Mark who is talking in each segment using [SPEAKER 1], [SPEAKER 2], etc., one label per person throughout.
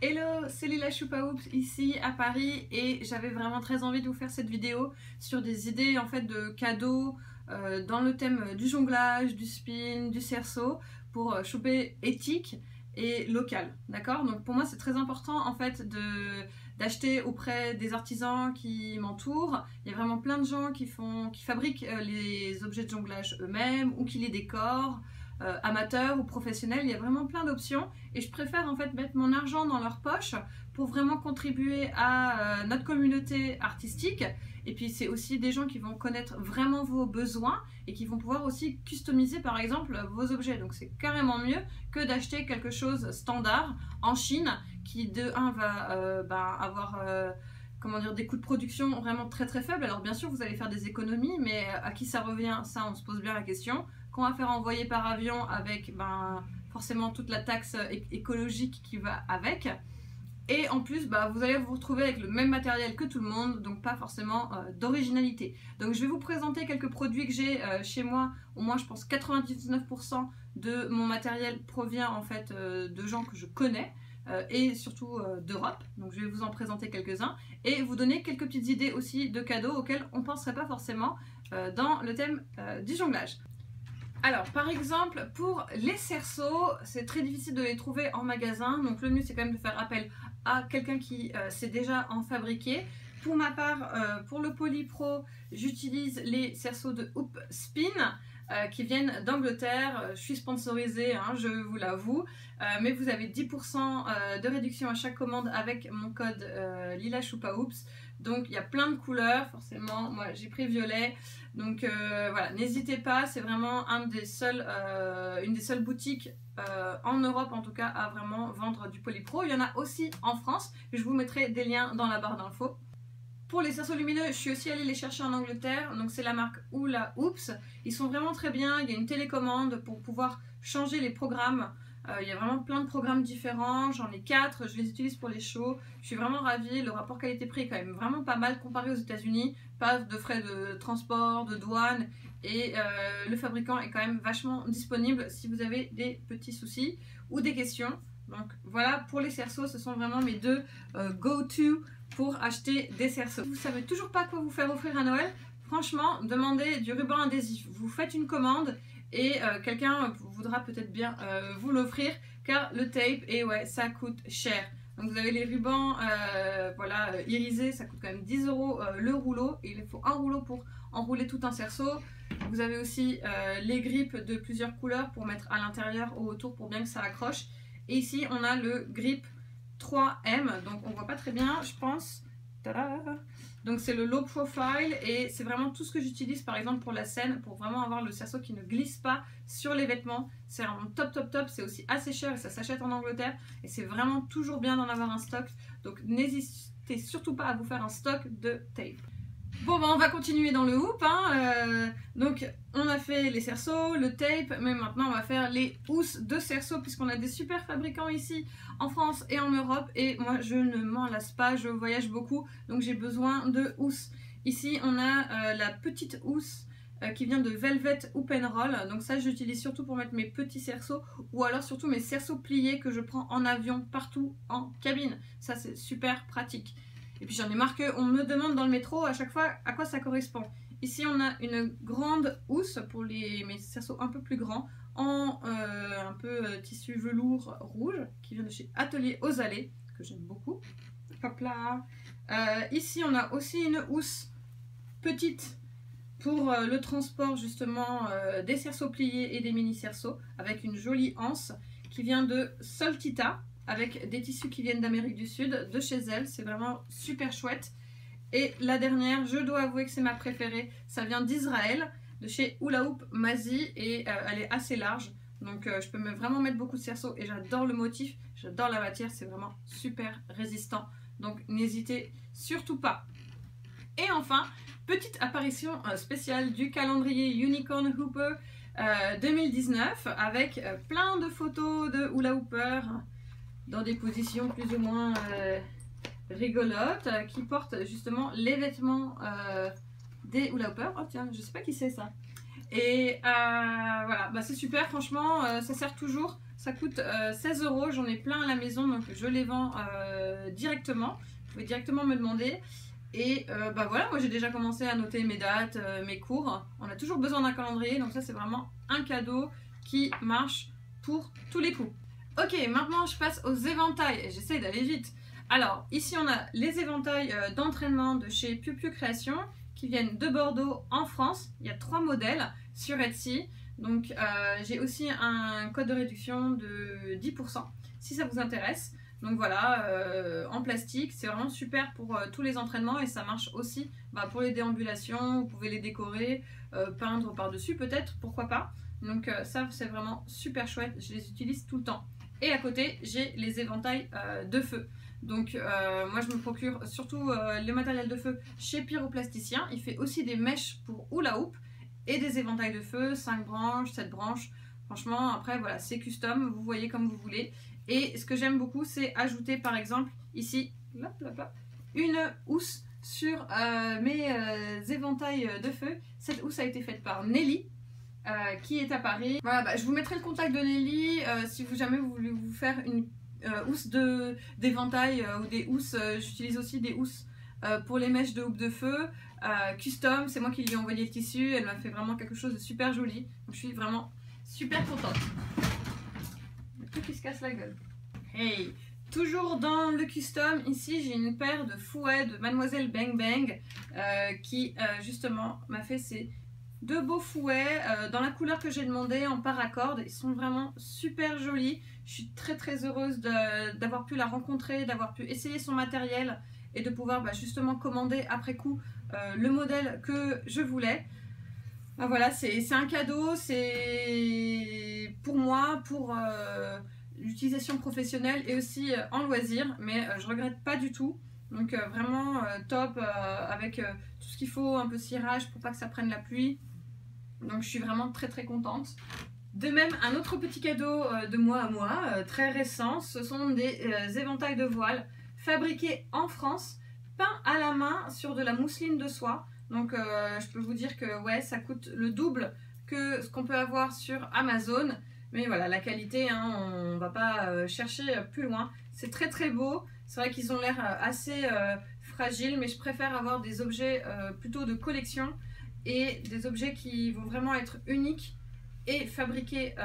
[SPEAKER 1] Hello, c'est Lila Choupa Hoops ici à Paris et j'avais vraiment très envie de vous faire cette vidéo sur des idées en fait de cadeaux dans le thème du jonglage, du spin, du cerceau pour choper éthique et local, d'accord? Donc pour moi c'est très important en fait d'acheter auprès des artisans qui m'entourent. Il y a vraiment plein de gens qui fabriquent les objets de jonglage eux-mêmes ou qui les décorent. Amateurs ou professionnels, il y a vraiment plein d'options et je préfère en fait mettre mon argent dans leur poche pour vraiment contribuer à notre communauté artistique. Et puis c'est aussi des gens qui vont connaître vraiment vos besoins et qui vont pouvoir aussi customiser par exemple vos objets. Donc c'est carrément mieux que d'acheter quelque chose standard en Chine qui de un va avoir comment dire, des coûts de production vraiment très très faibles. Alors bien sûr vous allez faire des économies, mais à qui ça revient, ça on se pose bien la question. Qu'on va faire envoyer par avion avec forcément toute la taxe écologique qui va avec. Et en plus, vous allez vous retrouver avec le même matériel que tout le monde, donc pas forcément d'originalité. Donc je vais vous présenter quelques produits que j'ai chez moi. Au moins je pense 99% de mon matériel provient en fait de gens que je connais. Et surtout d'Europe, donc je vais vous en présenter quelques-uns et vous donner quelques petites idées aussi de cadeaux auxquels on ne penserait pas forcément dans le thème du jonglage. Alors par exemple pour les cerceaux, c'est très difficile de les trouver en magasin, donc le mieux c'est quand même de faire appel à quelqu'un qui sait déjà en fabriquer. Pour ma part, pour le Polypro, j'utilise les cerceaux de Hoop Spin qui viennent d'Angleterre. Je suis sponsorisée, hein, je vous l'avoue, mais vous avez 10% de réduction à chaque commande avec mon code Lila Choupa Hoops. Donc il y a plein de couleurs, forcément, moi j'ai pris violet. Donc voilà, n'hésitez pas, c'est vraiment une des seules boutiques en Europe en tout cas à vraiment vendre du Polypro. Il y en a aussi en France, je vous mettrai des liens dans la barre d'infos. Pour les cerceaux lumineux, je suis aussi allée les chercher en Angleterre, donc c'est la marque Hula Hoops. Ils sont vraiment très bien, il y a une télécommande pour pouvoir changer les programmes. Il y a vraiment plein de programmes différents, j'en ai 4, je les utilise pour les shows. Je suis vraiment ravie, le rapport qualité-prix est quand même vraiment pas mal comparé aux États-Unis. Pas de frais de transport, de douane et le fabricant est quand même vachement disponible si vous avez des petits soucis ou des questions. Donc voilà, pour les cerceaux, ce sont vraiment mes deux go-to pour acheter des cerceaux. Vous savez toujours pas quoi vous faire offrir à Noël? Franchement, demandez du ruban adhésif. Vous faites une commande et quelqu'un voudra peut-être bien vous l'offrir car le tape, et ouais, ça coûte cher. Donc vous avez les rubans voilà, irisés, ça coûte quand même 10 € le rouleau et il faut un rouleau pour enrouler tout un cerceau. Vous avez aussi les grippes de plusieurs couleurs pour mettre à l'intérieur ou autour pour bien que ça accroche. Et ici on a le grip 3M, donc on voit pas très bien je pense. Tada! Donc c'est le low profile et c'est vraiment tout ce que j'utilise par exemple pour la scène, pour vraiment avoir le cerceau qui ne glisse pas sur les vêtements. C'est vraiment top top top, c'est aussi assez cher et ça s'achète en Angleterre et c'est vraiment toujours bien d'en avoir un stock. Donc n'hésitez surtout pas à vous faire un stock de tape. Bon on va continuer dans le hoop, hein. Donc on a fait les cerceaux, le tape, mais maintenant on va faire les housses de cerceaux puisqu'on a des super fabricants ici en France et en Europe et moi je ne m'en lasse pas, je voyage beaucoup donc j'ai besoin de housses. Ici on a la petite housse qui vient de Velvet Hoop and Roll, donc ça j'utilise surtout pour mettre mes petits cerceaux ou alors surtout mes cerceaux pliés que je prends en avion partout en cabine, ça c'est super pratique. Et puis j'en ai marre qu'on me demande dans le métro à chaque fois à quoi ça correspond. Ici on a une grande housse pour mes cerceaux un peu plus grands en un peu tissu velours rouge qui vient de chez Atelier aux Allées que j'aime beaucoup. Hop là. Ici on a aussi une housse petite pour le transport justement des cerceaux pliés et des mini cerceaux avec une jolie anse qui vient de Soltita, avec des tissus qui viennent d'Amérique du Sud, de chez elle, c'est vraiment super chouette. Et la dernière, je dois avouer que c'est ma préférée, ça vient d'Israël, de chez Hula Hoop Mazi, et elle est assez large, donc je peux vraiment mettre beaucoup de cerceaux, et j'adore le motif, j'adore la matière, c'est vraiment super résistant, donc n'hésitez surtout pas. Et enfin, petite apparition spéciale du calendrier Unicorn Hooper 2019, avec plein de photos de hula hoopers, dans des positions plus ou moins rigolotes, qui portent justement les vêtements des hula hoopers. Oh tiens, je sais pas qui c'est ça. Et voilà, c'est super, franchement, ça sert toujours. Ça coûte 16 €. J'en ai plein à la maison, donc je les vends directement. Vous pouvez directement me demander. Et bah voilà, moi j'ai déjà commencé à noter mes dates, mes cours. On a toujours besoin d'un calendrier, donc ça c'est vraiment un cadeau qui marche pour tous les coups. Ok, maintenant je passe aux éventails et j'essaie d'aller vite. Alors ici on a les éventails d'entraînement de chez Piu Piu Création qui viennent de Bordeaux en France. Il y a 3 modèles sur Etsy. Donc j'ai aussi un code de réduction de 10% si ça vous intéresse. Donc voilà, en plastique, c'est vraiment super pour tous les entraînements et ça marche aussi pour les déambulations. Vous pouvez les décorer, peindre par-dessus peut-être, pourquoi pas. Donc ça c'est vraiment super chouette, je les utilise tout le temps. Et à côté j'ai les éventails de feu. Donc moi je me procure surtout les matériels de feu chez Pyroplasticien. Il fait aussi des mèches pour hula hoop et des éventails de feu, 5 branches, 7 branches. Franchement après voilà, c'est custom, vous voyez comme vous voulez. Et ce que j'aime beaucoup c'est ajouter par exemple ici une housse sur mes éventails de feu. Cette housse a été faite par Nelly. Qui est à Paris. Voilà, je vous mettrai le contact de Nelly si jamais vous voulez vous faire une housse d'éventail ou des housses. J'utilise aussi des housses pour les mèches de houppe de feu custom. C'est moi qui lui ai envoyé le tissu. Elle m'a fait vraiment quelque chose de super joli. Donc je suis vraiment super contente. Tout qui se casse la gueule. Hey! Toujours dans le custom, ici j'ai une paire de fouets de Mademoiselle Bang Bang qui justement m'a fait ces 2 beaux fouets dans la couleur que j'ai demandé en paracorde. Ils sont vraiment super jolis. Je suis très heureuse d'avoir pu la rencontrer, d'avoir pu essayer son matériel et de pouvoir justement commander après coup le modèle que je voulais. Voilà, c'est un cadeau, c'est pour moi, pour l'utilisation professionnelle et aussi en loisir, mais je regrette pas du tout. Donc vraiment top avec tout ce qu'il faut, un peu cirage pour pas que ça prenne la pluie. Donc je suis vraiment très contente. De même, un autre petit cadeau de moi à moi, très récent, ce sont des éventails de voile fabriqués en France, peints à la main sur de la mousseline de soie. Donc je peux vous dire que ouais, ça coûte le double que ce qu'on peut avoir sur Amazon. Mais voilà, la qualité, hein, on va pas chercher plus loin. C'est très beau. C'est vrai qu'ils ont l'air assez fragiles, mais je préfère avoir des objets plutôt de collection et des objets qui vont vraiment être uniques et fabriqués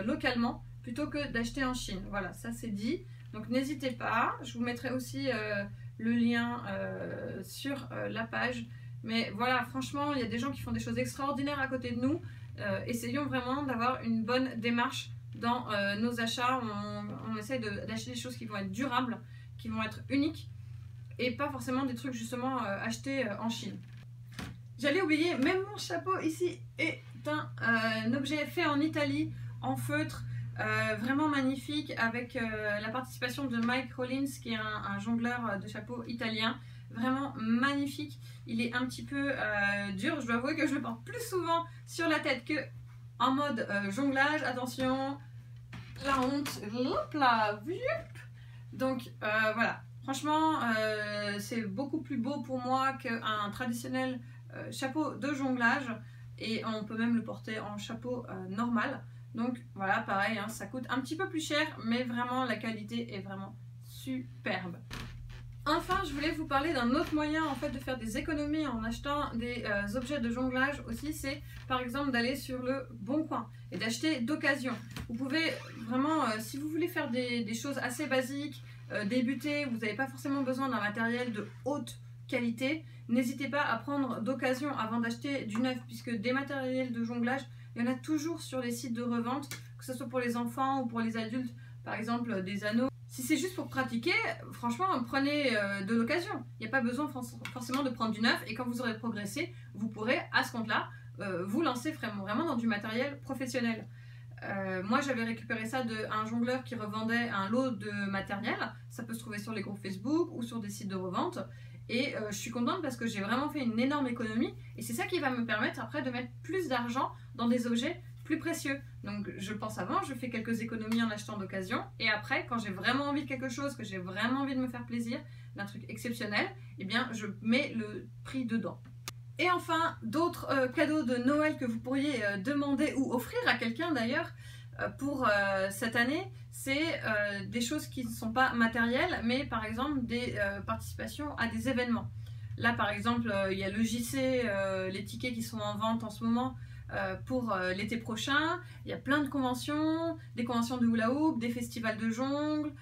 [SPEAKER 1] localement plutôt que d'acheter en Chine. Voilà, ça c'est dit. Donc n'hésitez pas, je vous mettrai aussi le lien sur la page. Mais voilà, franchement, il y a des gens qui font des choses extraordinaires à côté de nous. Essayons vraiment d'avoir une bonne démarche dans nos achats. On essaie d'acheter des choses qui vont être durables, qui vont être uniques et pas forcément des trucs justement achetés en Chine. J'allais oublier, même mon chapeau ici est un objet fait en Italie, en feutre, vraiment magnifique, avec la participation de Mike Rollins, qui est un jongleur de chapeau italien. Vraiment magnifique. Il est un petit peu dur, je dois avouer que je le porte plus souvent sur la tête que en mode jonglage. Attention, la honte, hop là, donc voilà. Franchement, c'est beaucoup plus beau pour moi qu'un traditionnel chapeau de jonglage et on peut même le porter en chapeau normal. Donc voilà, pareil, hein, ça coûte un petit peu plus cher, mais vraiment la qualité est vraiment superbe. Enfin, je voulais vous parler d'un autre moyen en fait de faire des économies en achetant des objets de jonglage aussi, c'est par exemple d'aller sur le Bon Coin et d'acheter d'occasion. Vous pouvez vraiment, si vous voulez faire des choses assez basiques, débuter, vous n'avez pas forcément besoin d'un matériel de haute qualité, n'hésitez pas à prendre d'occasion avant d'acheter du neuf, puisque des matériels de jonglage, il y en a toujours sur les sites de revente, que ce soit pour les enfants ou pour les adultes, par exemple des anneaux. Si c'est juste pour pratiquer, franchement, prenez de l'occasion. Il n'y a pas besoin forcément de prendre du neuf, et quand vous aurez progressé, vous pourrez, à ce compte-là, vous lancer vraiment dans du matériel professionnel. Moi, j'avais récupéré ça d'un jongleur qui revendait un lot de matériel. Ça peut se trouver sur les groupes Facebook ou sur des sites de revente. Et je suis contente parce que j'ai vraiment fait une énorme économie. Et c'est ça qui va me permettre après de mettre plus d'argent dans des objets plus précieux. Donc je pense avant, je fais quelques économies en achetant d'occasion. Et après, quand j'ai vraiment envie de quelque chose, que j'ai vraiment envie de me faire plaisir, d'un truc exceptionnel, eh bien je mets le prix dedans. Et enfin, d'autres cadeaux de Noël que vous pourriez demander ou offrir à quelqu'un d'ailleurs. pour cette année, c'est des choses qui ne sont pas matérielles, mais par exemple des participations à des événements. Là par exemple, il y a le JC, les tickets qui sont en vente en ce moment pour l'été prochain. Il y a plein de conventions, des conventions de hula hoop, des festivals de jongle,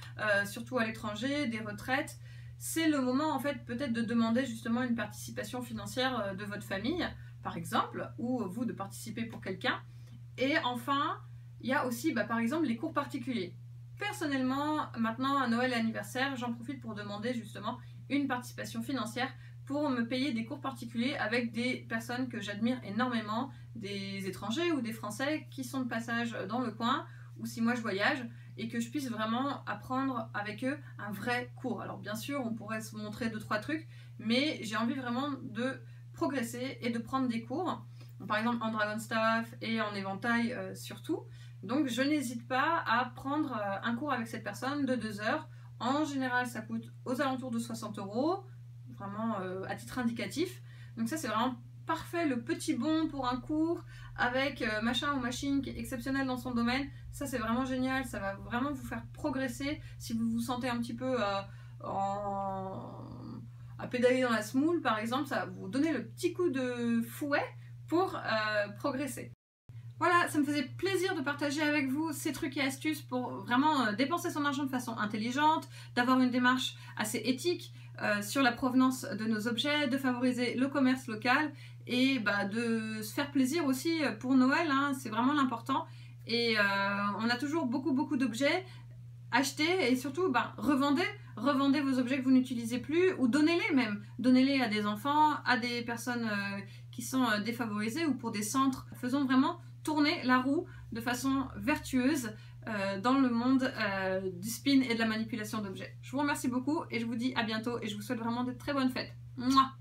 [SPEAKER 1] surtout à l'étranger, des retraites. C'est le moment en fait peut-être de demander justement une participation financière de votre famille, par exemple, ou vous de participer pour quelqu'un. Et enfin, il y a aussi par exemple les cours particuliers. Personnellement, maintenant à Noël et anniversaire, j'en profite pour demander justement une participation financière pour me payer des cours particuliers avec des personnes que j'admire énormément, des étrangers ou des Français qui sont de passage dans le coin, ou si moi je voyage, et que je puisse vraiment apprendre avec eux un vrai cours. Alors bien sûr, on pourrait se montrer 2-3 trucs, mais j'ai envie vraiment de progresser et de prendre des cours, par exemple en Dragon Staff et en éventail surtout. Donc je n'hésite pas à prendre un cours avec cette personne de 2 heures. En général, ça coûte aux alentours de 60 €, vraiment à titre indicatif. Donc ça, c'est vraiment parfait, le petit bon pour un cours avec machin ou machine qui est exceptionnel dans son domaine. Ça, c'est vraiment génial, ça va vraiment vous faire progresser si vous vous sentez un petit peu à pédaler dans la semoule, par exemple. Ça va vous donner le petit coup de fouet pour progresser. Voilà, ça me faisait plaisir de partager avec vous ces trucs et astuces pour vraiment dépenser son argent de façon intelligente, d'avoir une démarche assez éthique sur la provenance de nos objets, de favoriser le commerce local et de se faire plaisir aussi pour Noël, hein, c'est vraiment l'important. Et on a toujours beaucoup d'objets. Achetez et surtout revendez vos objets que vous n'utilisez plus ou donnez-les même. Donnez-les à des enfants, à des personnes qui sont défavorisées ou pour des centres. Faisons vraiment tourner la roue de façon vertueuse dans le monde du spin et de la manipulation d'objets. Je vous remercie beaucoup et je vous dis à bientôt et je vous souhaite vraiment de très bonnes fêtes. Mouah.